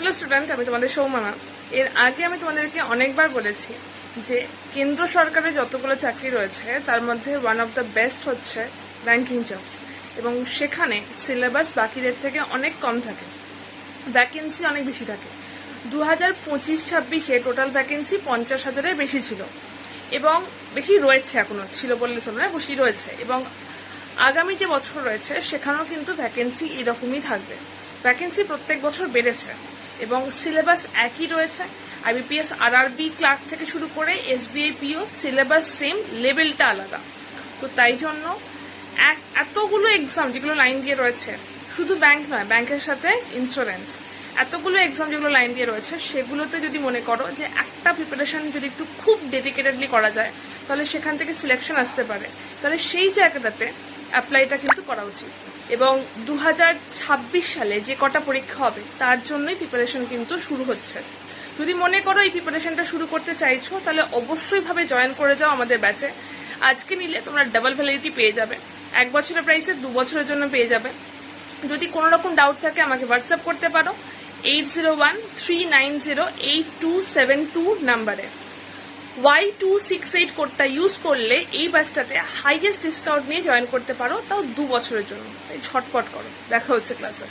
Hello student, আমি তোমাদের Soumya ma'am. এর আগে আমি তোমাদেরকে অনেকবার বলেছি যে কেন্দ্র সরকারের যতগুলো চাকরি রয়েছে তার মধ্যে ওয়ান অফ দ্য বেস্ট হচ্ছে ব্যাংকিং জবস, এবং সেখানে সিলেবাস বাকিদের থেকে অনেক কম থাকে, ভ্যাকেন্সি অনেক বেশি থাকে। 2025-26-এ টোটাল ভ্যাকেন্সি 50,000-এর বেশি ছিল, এবং বেশি রয়েছে, এখনো ছিল বললে চলে না, বেশি রয়েছে। এবং আগামী যে বছর রয়েছে সেখানেও কিন্তু ভ্যাকেন্সি এরকমই থাকবে। ভ্যাকেন্সি প্রত্যেক বছর বেড়েছে এবং সিলেবাস একই রয়েছে। আইবিপিএস আরআরবি ক্লার্ক থেকে শুরু করে এসবিআই পিও সিলেবাস সেম, লেভেলটা আলাদা। তো তাই জন্য এতগুলো এক্সাম যেগুলো লাইন দিয়ে রয়েছে, শুধু ব্যাংক নয়, ব্যাংকের সাথে ইন্স্যুরেন্স, এতগুলো এক্সাম যেগুলো লাইন দিয়ে রয়েছে সেগুলোতে যদি মনে করো যে একটা প্রিপারেশন যদি একটু খুব ডেডিকেটেডলি করা যায় তাহলে সেখান থেকে সিলেকশন আসতে পারে, তাহলে সেই জায়গাটাতে অ্যাপ্লাইটা কিন্তু করা উচিত। এবং 2026 সালে যে কটা পরীক্ষা হবে তার জন্যই প্রিপারেশন কিন্তু শুরু হচ্ছে। যদি মনে করো এই প্রিপারেশনটা শুরু করতে চাইছো তাহলে অবশ্যই ভাবে জয়েন করে যাও আমাদের ব্যাচে। আজকে নিলে তোমরা ডাবল ভ্যালিডিটি পেয়ে যাবে, 1 বছরের প্রাইসে 2 বছরের জন্য পেয়ে যাবে। যদি কোনো রকম ডাউট থাকে আমাকে হোয়াটসঅ্যাপ করতে পারো 8013908272 নাম্বারে। Y268 কোডটা ইউজ করলে এই ব্যাচটাতে হাইয়েস্ট ডিসকাউন্ট নিয়ে জয়েন করতে পারো, তাও 2 বছরের জন্য। তাই ঝটপট করো। দেখা হচ্ছে ক্লাসে।